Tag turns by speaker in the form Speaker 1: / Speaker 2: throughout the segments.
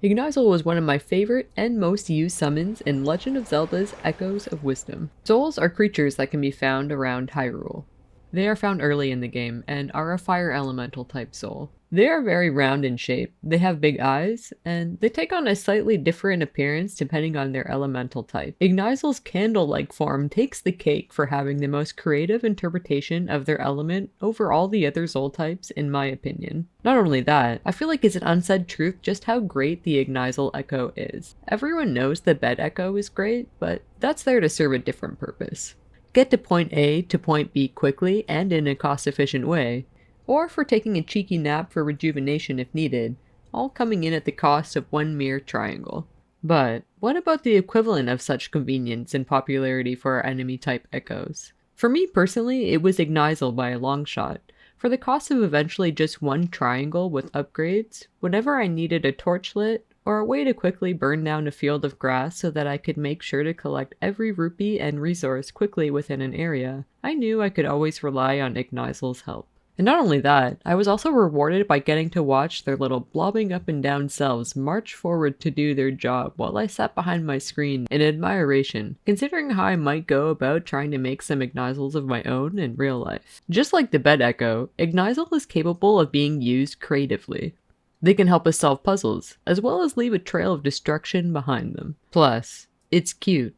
Speaker 1: Ignizol was one of my favorite and most used summons in Legend of Zelda's Echoes of Wisdom. Zols are creatures that can be found around Hyrule. They are found early in the game and are a fire elemental type Zol. They are very round in shape, they have big eyes, and they take on a slightly different appearance depending on their elemental type. Ignizol's candle-like form takes the cake for having the most creative interpretation of their element over all the other Zol types in my opinion. Not only that, I feel like it's an unsaid truth just how great the Ignizol Echo is. Everyone knows the Bed Echo is great, but that's there to serve a different purpose. Get to point A to point B quickly and in a cost-efficient way, or for taking a cheeky nap for rejuvenation if needed, all coming in at the cost of one mere triangle. But what about the equivalent of such convenience and popularity for our enemy-type echoes? For me personally, it was Ignizol by a long shot. For the cost of eventually just one triangle with upgrades, whenever I needed a torch lit, or a way to quickly burn down a field of grass so that I could make sure to collect every rupee and resource quickly within an area, I knew I could always rely on Ignizol's help. And not only that, I was also rewarded by getting to watch their little blobbing up and down selves march forward to do their job while I sat behind my screen in admiration, considering how I might go about trying to make some Ignizols of my own in real life. Just like the Bed Echo, Ignizol is capable of being used creatively. They can help us solve puzzles, as well as leave a trail of destruction behind them. Plus, it's cute,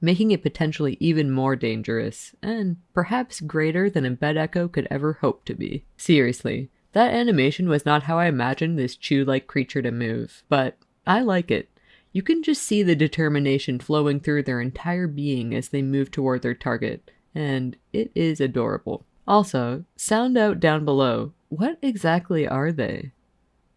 Speaker 1: making it potentially even more dangerous, and perhaps greater than a Bed Echo could ever hope to be. Seriously, that animation was not how I imagined this chew-like creature to move, but I like it. You can just see the determination flowing through their entire being as they move toward their target, and it is adorable. Also, sound out down below, what exactly are they?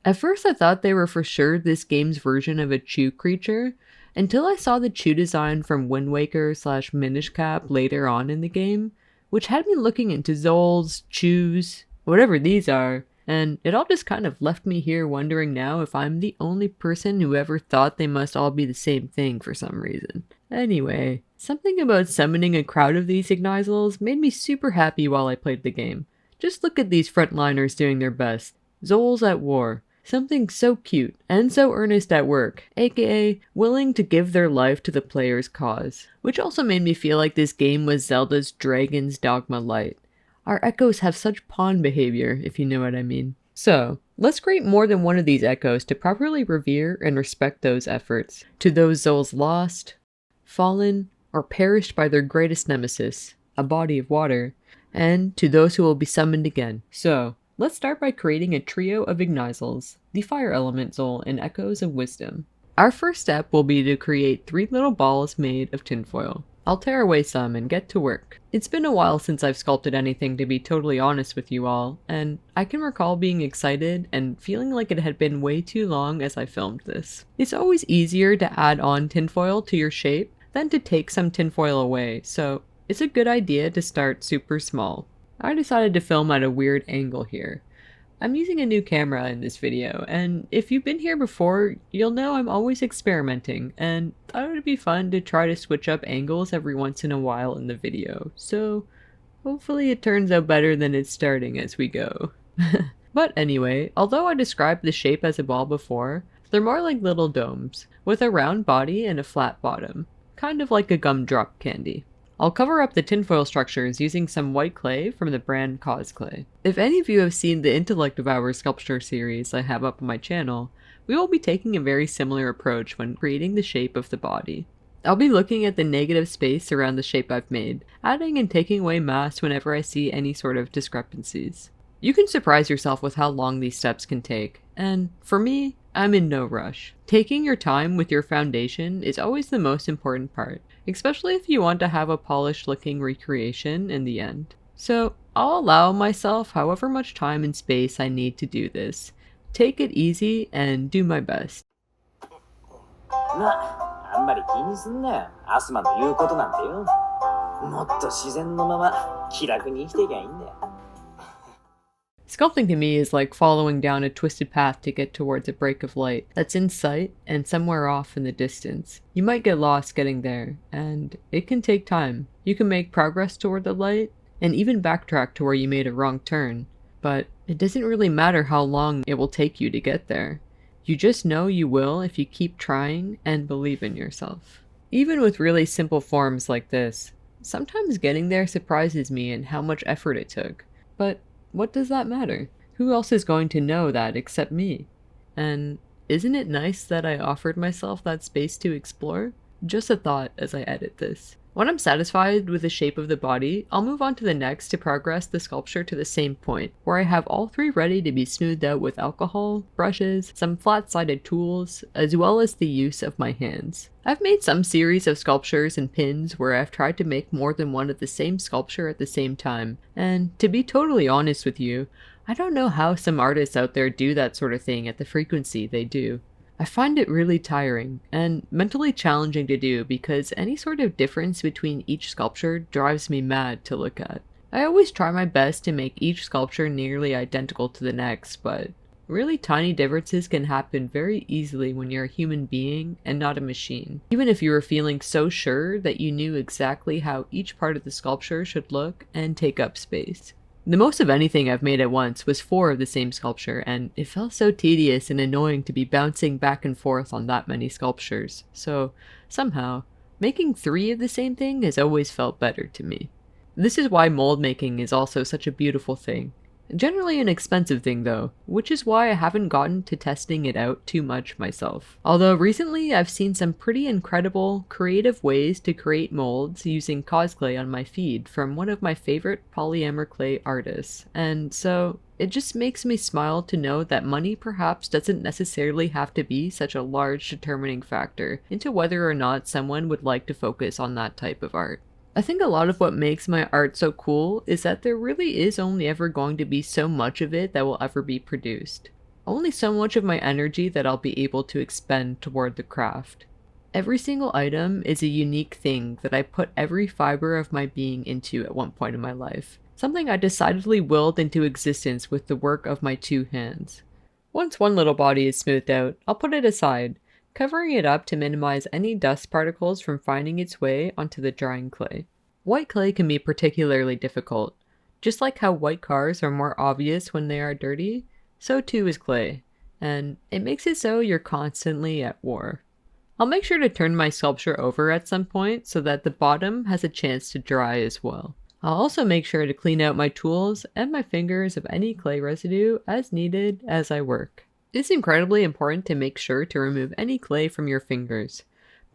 Speaker 1: At first I thought they were for sure this game's version of a chew creature, until I saw the chew design from Wind Waker / Minish Cap later on in the game, which had me looking into Zols, chews, whatever these are, and it all just kind of left me here wondering now if I'm the only person who ever thought they must all be the same thing for some reason. Anyway, something about summoning a crowd of these Ignizols made me super happy while I played the game. Just look at these frontliners doing their best. Zols at war. Something so cute and so earnest at work, aka willing to give their life to the player's cause. Which also made me feel like this game was Zelda's Dragon's Dogma Light. Our echoes have such pawn behavior, if you know what I mean. So, let's create more than one of these echoes to properly revere and respect those efforts. To those Zols lost, fallen, or perished by their greatest nemesis, a body of water, and to those who will be summoned again. So, let's start by creating a trio of Ignizols, the Fire Element Zol in Echoes of Wisdom. Our first step will be to create 3 little balls made of tinfoil. I'll tear away some and get to work. It's been a while since I've sculpted anything, to be totally honest with you all, and I can recall being excited and feeling like it had been way too long as I filmed this. It's always easier to add on tinfoil to your shape than to take some tinfoil away, so it's a good idea to start super small. I decided to film at a weird angle here. I'm using a new camera in this video, and if you've been here before, you'll know I'm always experimenting, and thought it would be fun to try to switch up angles every once in a while in the video, so hopefully it turns out better than it's starting as we go. But anyway, although I described the shape as a ball before, they're more like little domes, with a round body and a flat bottom, kind of like a gumdrop candy. I'll cover up the tinfoil structures using some white clay from the brand Cause Clay. If any of you have seen the Intellect of Our sculpture series I have up on my channel, we will be taking a very similar approach when creating the shape of the body. I'll be looking at the negative space around the shape I've made, adding and taking away mass whenever I see any sort of discrepancies. You can surprise yourself with how long these steps can take, and for me, I'm in no rush. Taking your time with your foundation is always the most important part, especially if you want to have a polished looking recreation in the end. So I'll allow myself however much time and space I need to do this. Take it easy and do my best.
Speaker 2: あんまり気にすんなよ。アスマの言うことなんてよ。もっと自然のまま気楽に生きていきゃいいんだよ。
Speaker 1: Sculpting to me is like following down a twisted path to get towards a break of light that's in sight and somewhere off in the distance. You might get lost getting there, and it can take time. You can make progress toward the light, and even backtrack to where you made a wrong turn, but it doesn't really matter how long it will take you to get there. You just know you will if you keep trying and believe in yourself. Even with really simple forms like this, sometimes getting there surprises me in how much effort it took. But what does that matter? Who else is going to know that except me? And isn't it nice that I offered myself that space to explore? Just a thought as I edit this. When I'm satisfied with the shape of the body, I'll move on to the next to progress the sculpture to the same point, where I have all three ready to be smoothed out with alcohol, brushes, some flat-sided tools, as well as the use of my hands. I've made some series of sculptures and pins where I've tried to make more than one of the same sculpture at the same time, and to be totally honest with you, I don't know how some artists out there do that sort of thing at the frequency they do. I find it really tiring and mentally challenging to do because any sort of difference between each sculpture drives me mad to look at. I always try my best to make each sculpture nearly identical to the next, but really tiny differences can happen very easily when you're a human being and not a machine. Even if you were feeling so sure that you knew exactly how each part of the sculpture should look and take up space. The most of anything I've made at once was 4 of the same sculpture, and it felt so tedious and annoying to be bouncing back and forth on that many sculptures. So, somehow, making 3 of the same thing has always felt better to me. This is why mold making is also such a beautiful thing. Generally an expensive thing though, which is why I haven't gotten to testing it out too much myself. Although recently I've seen some pretty incredible, creative ways to create molds using cosplay on my feed from one of my favorite polyamor clay artists, and so it just makes me smile to know that money perhaps doesn't necessarily have to be such a large determining factor into whether or not someone would like to focus on that type of art. I think a lot of what makes my art so cool is that there really is only ever going to be so much of it that will ever be produced. Only so much of my energy that I'll be able to expend toward the craft. Every single item is a unique thing that I put every fiber of my being into at one point in my life. Something I decidedly willed into existence with the work of my 2 hands. Once one little body is smoothed out, I'll put it aside, covering it up to minimize any dust particles from finding its way onto the drying clay. White clay can be particularly difficult. Just like how white cars are more obvious when they are dirty, so too is clay, and it makes it so you're constantly at war. I'll make sure to turn my sculpture over at some point so that the bottom has a chance to dry as well. I'll also make sure to clean out my tools and my fingers of any clay residue as needed as I work. It's incredibly important to make sure to remove any clay from your fingers.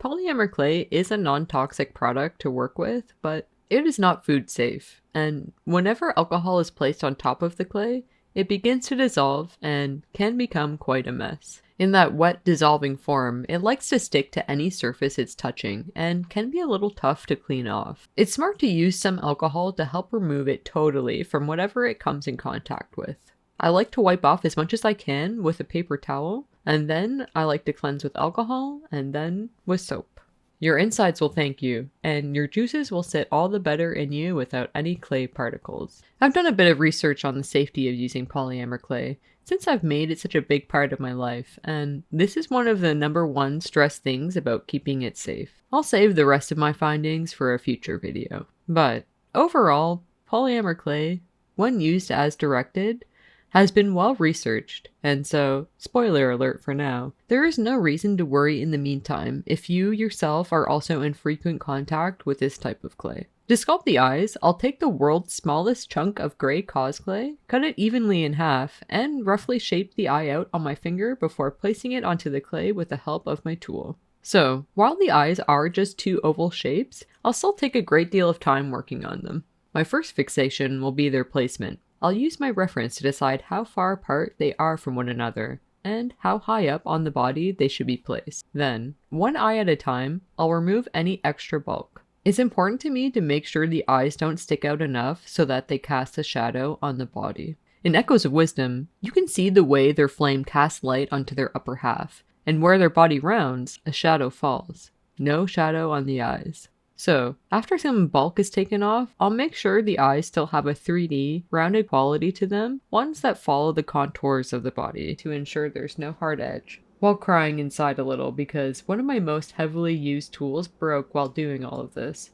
Speaker 1: Polyamor clay is a non-toxic product to work with, but it is not food safe, and whenever alcohol is placed on top of the clay, it begins to dissolve and can become quite a mess. In that wet, dissolving form, it likes to stick to any surface it's touching and can be a little tough to clean off. It's smart to use some alcohol to help remove it totally from whatever it comes in contact with. I like to wipe off as much as I can with a paper towel, and then I like to cleanse with alcohol, and then with soap. Your insides will thank you, and your juices will sit all the better in you without any clay particles. I've done a bit of research on the safety of using polyamor clay, since I've made it such a big part of my life, and this is one of the #1 stress things about keeping it safe. I'll save the rest of my findings for a future video. But overall, polyamor clay, when used as directed, has been well researched, and so, spoiler alert for now, there is no reason to worry in the meantime if you yourself are also in frequent contact with this type of clay. To sculpt the eyes, I'll take the world's smallest chunk of gray cosclay, cut it evenly in half, and roughly shape the eye out on my finger before placing it onto the clay with the help of my tool. So, while the eyes are just 2 oval shapes, I'll still take a great deal of time working on them. My first fixation will be their placement. I'll use my reference to decide how far apart they are from one another, and how high up on the body they should be placed. Then, one eye at a time, I'll remove any extra bulk. It's important to me to make sure the eyes don't stick out enough so that they cast a shadow on the body. In Echoes of Wisdom, you can see the way their flame casts light onto their upper half, and where their body rounds, a shadow falls. No shadow on the eyes. So, after some bulk is taken off, I'll make sure the eyes still have a 3D, rounded quality to them, ones that follow the contours of the body to ensure there's no hard edge. While crying inside a little because one of my most heavily used tools broke while doing all of this.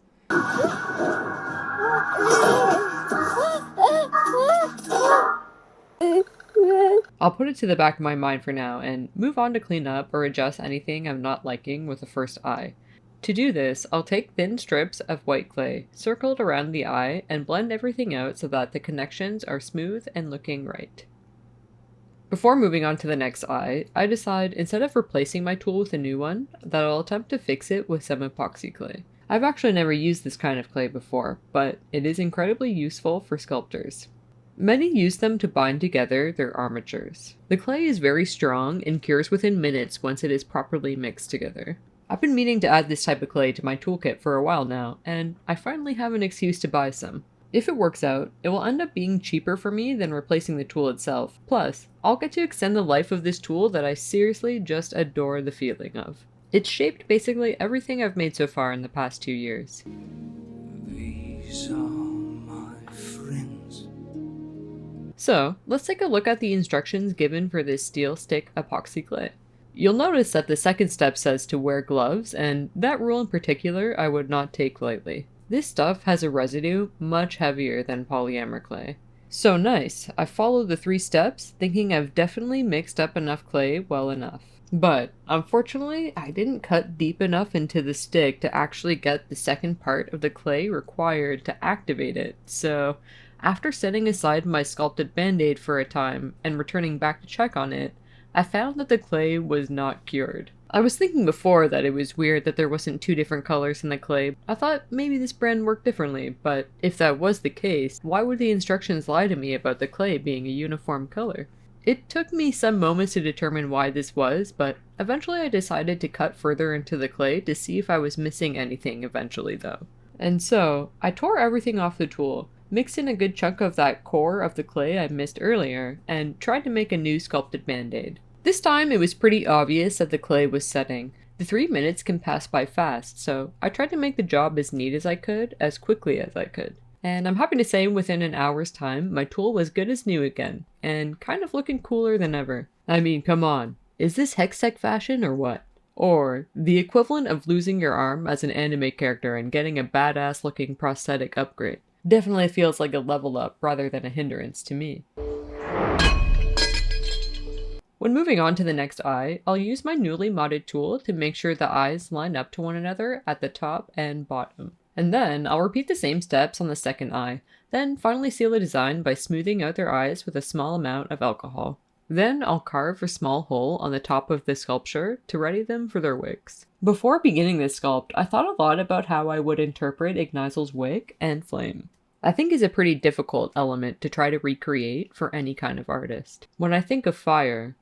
Speaker 1: I'll put it to the back of my mind for now and move on to clean up or adjust anything I'm not liking with the first eye. To do this, I'll take thin strips of white clay, circled around the eye, and blend everything out so that the connections are smooth and looking right. Before moving on to the next eye, I decide instead of replacing my tool with a new one, that I'll attempt to fix it with some epoxy clay. I've actually never used this kind of clay before, but it is incredibly useful for sculptors. Many use them to bind together their armatures. The clay is very strong and cures within minutes once it is properly mixed together. I've been meaning to add this type of clay to my toolkit for a while now, and I finally have an excuse to buy some. If it works out, it will end up being cheaper for me than replacing the tool itself. Plus, I'll get to extend the life of this tool that I seriously just adore the feeling of. It's shaped basically everything I've made so far in the past 2 years.
Speaker 3: These are my friends.
Speaker 1: So, let's take a look at the instructions given for this steel stick epoxy clay. You'll notice that the second step says to wear gloves, and that rule in particular I would not take lightly. This stuff has a residue much heavier than polyamide clay. So nice, I followed the 3 steps, thinking I've definitely mixed up enough clay well enough. But, unfortunately, I didn't cut deep enough into the stick to actually get the second part of the clay required to activate it, so after setting aside my sculpted band-aid for a time and returning back to check on it, I found that the clay was not cured. I was thinking before that it was weird that there wasn't 2 different colors in the clay. I thought maybe this brand worked differently, but if that was the case, why would the instructions lie to me about the clay being a uniform color? It took me some moments to determine why this was, but eventually I decided to cut further into the clay to see if I was missing anything eventually though. And so, I tore everything off the tool, mixed in a good chunk of that core of the clay I missed earlier, and tried to make a new sculpted band-aid. This time it was pretty obvious that the clay was setting. The 3 minutes can pass by fast, so I tried to make the job as neat as I could, as quickly as I could. And I'm happy to say within an hour's time, my tool was good as new again, and kind of looking cooler than ever. I mean, come on, is this Hextech fashion or what? Or the equivalent of losing your arm as an anime character and getting a badass looking prosthetic upgrade. Definitely feels like a level up rather than a hindrance to me. When moving on to the next eye, I'll use my newly modded tool to make sure the eyes line up to one another at the top and bottom. And then I'll repeat the same steps on the second eye, then finally seal the design by smoothing out their eyes with a small amount of alcohol. Then I'll carve a small hole on the top of the sculpture to ready them for their wigs. Before beginning this sculpt, I thought a lot about how I would interpret Ignizol's wig and flame. I think is a pretty difficult element to try to recreate for any kind of artist. When I think of fire,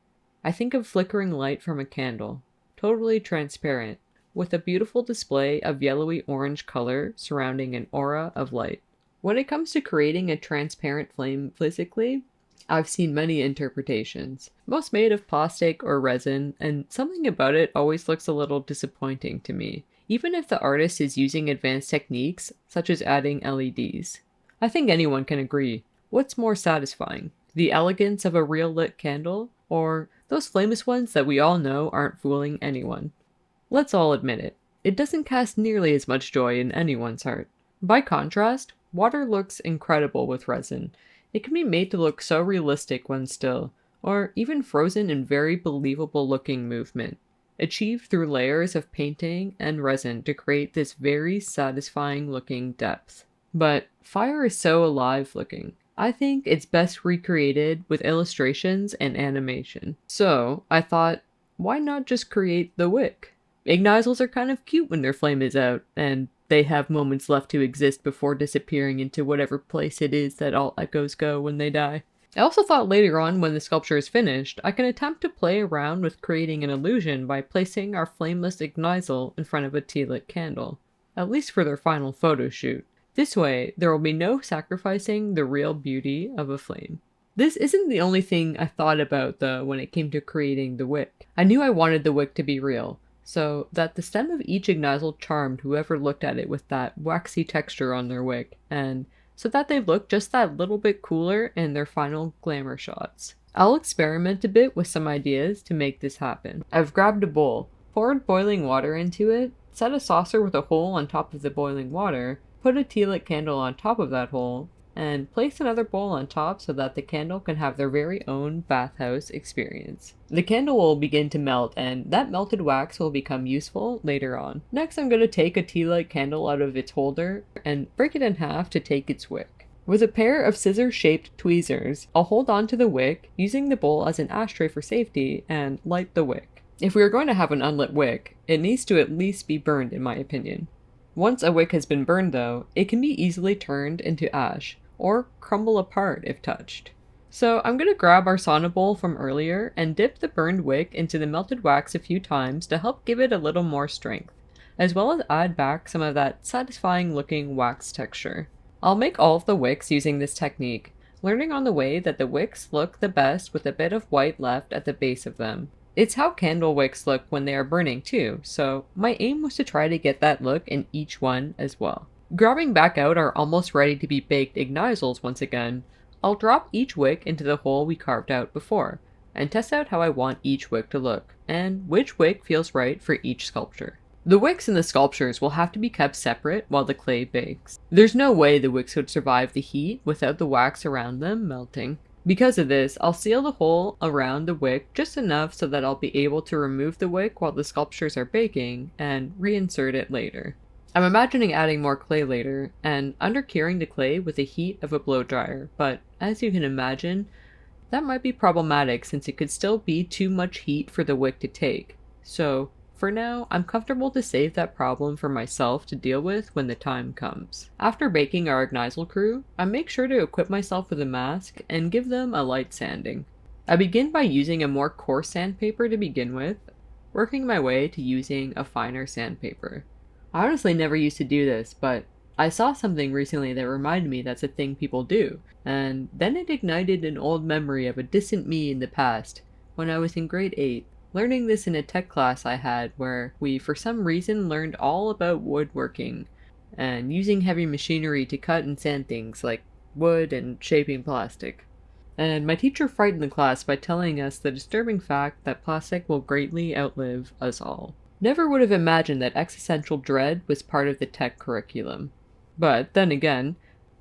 Speaker 1: I think of flickering light from a candle, totally transparent, with a beautiful display of yellowy orange color surrounding an aura of light. When it comes to creating a transparent flame physically, I've seen many interpretations, most made of plastic or resin, and something about it always looks a little disappointing to me, even if the artist is using advanced techniques such as adding LEDs. I think anyone can agree. What's more satisfying? The elegance of a real lit candle, or those flameless ones that we all know aren't fooling anyone? Let's all admit it. It doesn't cast nearly as much joy in anyone's heart. By contrast, water looks incredible with resin. It can be made to look so realistic when still, or even frozen in very believable looking movement, achieved through layers of painting and resin to create this very satisfying looking depth. But fire is so alive looking. I think it's best recreated with illustrations and animation. So I thought, why not just create the wick? Ignizols are kind of cute when their flame is out, and they have moments left to exist before disappearing into whatever place it is that all echoes go when they die. I also thought later on, when the sculpture is finished, I can attempt to play around with creating an illusion by placing our flameless Ignizol in front of a tea-lit candle, at least for their final photo shoot. This way, there will be no sacrificing the real beauty of a flame. This isn't the only thing I thought about though when it came to creating the wick. I knew I wanted the wick to be real, so that the stem of each Ignizol charmed whoever looked at it with that waxy texture on their wick, and so that they look just that little bit cooler in their final glamour shots. I'll experiment a bit with some ideas to make this happen. I've grabbed a bowl, poured boiling water into it, set a saucer with a hole on top of the boiling water, put a tea-lit candle on top of that hole, and place another bowl on top so that the candle can have their very own bathhouse experience. The candle will begin to melt, and that melted wax will become useful later on. Next, I'm going to take a tea light candle out of its holder and break it in half to take its wick. With a pair of scissor-shaped tweezers, I'll hold on to the wick, using the bowl as an ashtray for safety, and light the wick. If we are going to have an unlit wick, it needs to at least be burned in my opinion. Once a wick has been burned though, it can be easily turned into ash, or crumble apart if touched. So I'm going to grab our sauna bowl from earlier and dip the burned wick into the melted wax a few times to help give it a little more strength, as well as add back some of that satisfying looking wax texture. I'll make all of the wicks using this technique, learning on the way that the wicks look the best with a bit of white left at the base of them. It's how candle wicks look when they are burning too, so my aim was to try to get that look in each one as well. Grabbing back out our almost ready to be baked Ignizols once again, I'll drop each wick into the hole we carved out before, and test out how I want each wick to look, and which wick feels right for each sculpture. The wicks in the sculptures will have to be kept separate while the clay bakes. There's no way the wicks would survive the heat without the wax around them melting. Because of this, I'll seal the hole around the wick just enough so that I'll be able to remove the wick while the sculptures are baking and reinsert it later. I'm imagining adding more clay later and undercuring the clay with the heat of a blow dryer, but as you can imagine, that might be problematic since it could still be too much heat for the wick to take. So for now, I'm comfortable to save that problem for myself to deal with when the time comes. After baking our Ignizol crew, I make sure to equip myself with a mask and give them a light sanding. I begin by using a more coarse sandpaper to begin with, working my way to using a finer sandpaper. I honestly never used to do this, but I saw something recently that reminded me that's a thing people do, and then it ignited an old memory of a distant me in the past, when I was in grade 8. Learning this in a tech class I had where we for some reason learned all about woodworking and using heavy machinery to cut and sand things like wood and shaping plastic. And my teacher frightened the class by telling us the disturbing fact that plastic will greatly outlive us all. Never would have imagined that existential dread was part of the tech curriculum. But then again,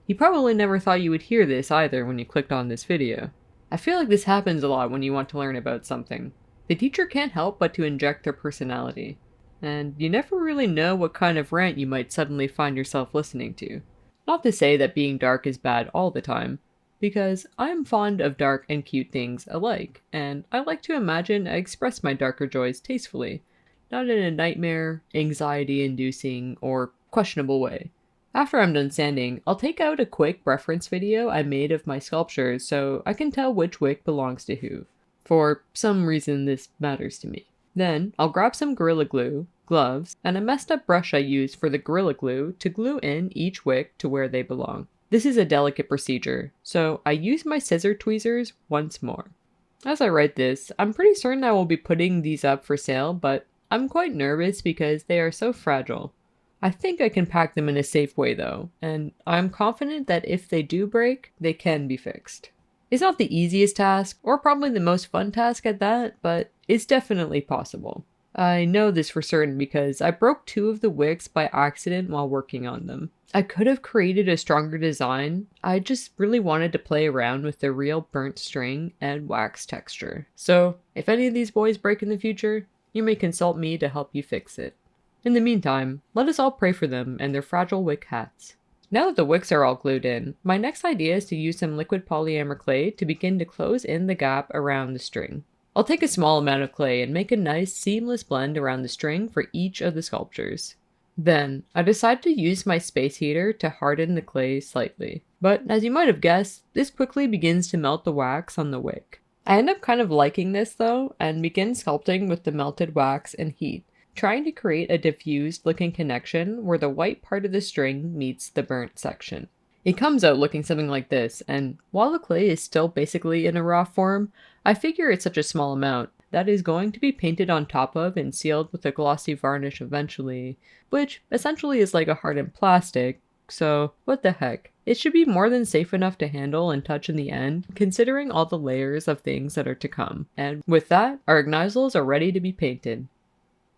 Speaker 1: he probably never thought you would hear this either when you clicked on this video. I feel like this happens a lot when you want to learn about something. The teacher can't help but to inject their personality, and you never really know what kind of rant you might suddenly find yourself listening to. Not to say that being dark is bad all the time, because I am fond of dark and cute things alike, and I like to imagine I express my darker joys tastefully, not in a nightmare, anxiety-inducing, or questionable way. After I'm done sanding, I'll take out a quick reference video I made of my sculptures so I can tell which wick belongs to who. For some reason this matters to me. Then, I'll grab some Gorilla Glue, gloves, and a messed up brush I used for the Gorilla Glue to glue in each wick to where they belong. This is a delicate procedure, so I use my scissor tweezers once more. As I write this, I'm pretty certain I will be putting these up for sale, but I'm quite nervous because they are so fragile. I think I can pack them in a safe way though, and I'm confident that if they do break, they can be fixed. It's not the easiest task, or probably the most fun task at that, but it's definitely possible. I know this for certain because I broke 2 of the wicks by accident while working on them. I could have created a stronger design, I just really wanted to play around with the real burnt string and wax texture. So, if any of these boys break in the future, you may consult me to help you fix it. In the meantime, let us all pray for them and their fragile wick hats. Now that the wicks are all glued in, my next idea is to use some liquid polyamber clay to begin to close in the gap around the string. I'll take a small amount of clay and make a nice seamless blend around the string for each of the sculptures. Then, I decide to use my space heater to harden the clay slightly. But as you might have guessed, this quickly begins to melt the wax on the wick. I end up kind of liking this though, and begin sculpting with the melted wax and heat, trying to create a diffused looking connection where the white part of the string meets the burnt section. It comes out looking something like this, and while the clay is still basically in a raw form, I figure it's such a small amount that is going to be painted on top of and sealed with a glossy varnish eventually, which essentially is like a hardened plastic, so what the heck. It should be more than safe enough to handle and touch in the end, considering all the layers of things that are to come. And with that, our Ignizols are ready to be painted.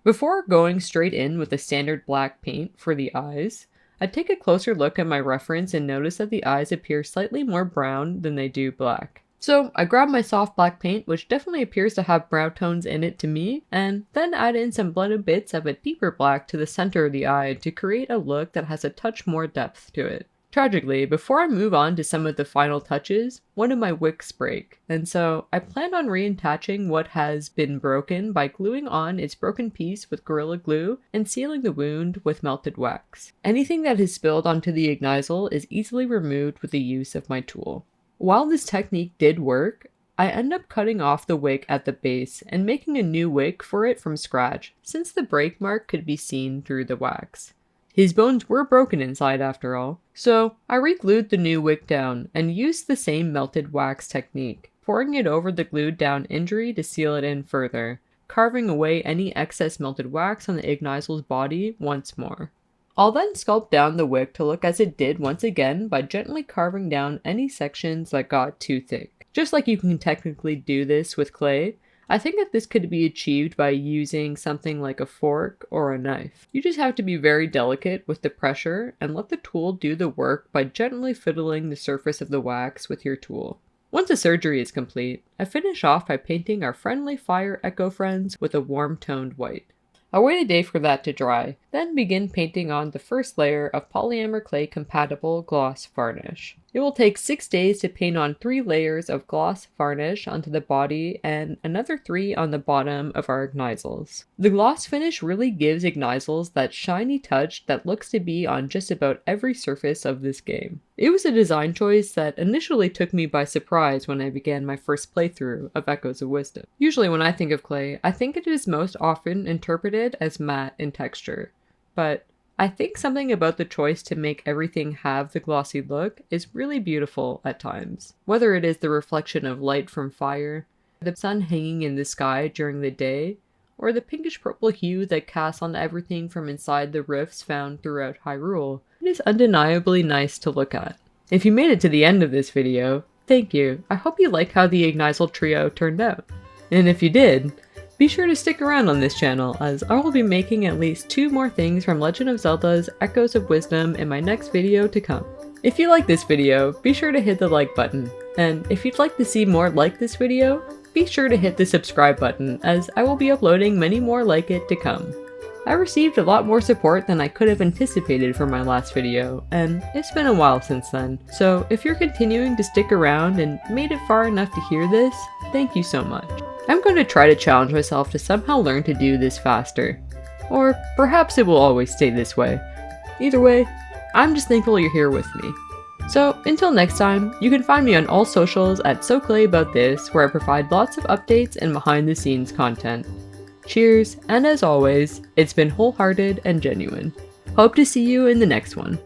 Speaker 1: Before going straight in with the standard black paint for the eyes, I take a closer look at my reference and notice that the eyes appear slightly more brown than they do black. So I grab my soft black paint, which definitely appears to have brown tones in it to me, and then add in some blended bits of a deeper black to the center of the eye to create a look that has a touch more depth to it. Tragically, before I move on to some of the final touches, one of my wicks break, and so I plan on reattaching what has been broken by gluing on its broken piece with Gorilla Glue and sealing the wound with melted wax. Anything that has spilled onto the Ignizol is easily removed with the use of my tool. While this technique did work, I end up cutting off the wick at the base and making a new wick for it from scratch, since the break mark could be seen through the wax. His bones were broken inside after all, so I re-glued the new wick down and used the same melted wax technique, pouring it over the glued down injury to seal it in further, carving away any excess melted wax on the Ignizol's body once more. I'll then sculpt down the wick to look as it did once again by gently carving down any sections that got too thick. Just like you can technically do this with clay, I think that this could be achieved by using something like a fork or a knife. You just have to be very delicate with the pressure and let the tool do the work by gently fiddling the surface of the wax with your tool. Once the surgery is complete, I finish off by painting our friendly fire echo friends with a warm toned white. I wait a day for that to dry, then begin painting on the first layer of polyamor clay compatible gloss varnish. It will take 6 days to paint on 3 layers of gloss varnish onto the body and another 3 on the bottom of our Ignizols. The gloss finish really gives Ignizols that shiny touch that looks to be on just about every surface of this game. It was a design choice that initially took me by surprise when I began my first playthrough of Echoes of Wisdom. Usually when I think of clay, I think it is most often interpreted as matte in texture, but I think something about the choice to make everything have the glossy look is really beautiful at times. Whether it is the reflection of light from fire, the sun hanging in the sky during the day, or the pinkish purple hue that casts on everything from inside the rifts found throughout Hyrule, it is undeniably nice to look at. If you made it to the end of this video, thank you. I hope you like how the Ignizol trio turned out. And if you did, be sure to stick around on this channel, as I will be making at least 2 more things from Legend of Zelda's Echoes of Wisdom in my next video to come. If you like this video, be sure to hit the like button, and if you'd like to see more like this video, be sure to hit the subscribe button, as I will be uploading many more like it to come. I received a lot more support than I could have anticipated for my last video, and it's been a while since then, so if you're continuing to stick around and made it far enough to hear this, thank you so much. I'm going to try to challenge myself to somehow learn to do this faster. Or perhaps it will always stay this way. Either way, I'm just thankful you're here with me. So until next time, you can find me on all socials at SoClayAboutThis, where I provide lots of updates and behind the scenes content. Cheers, and as always, it's been wholehearted and genuine. Hope to see you in the next one.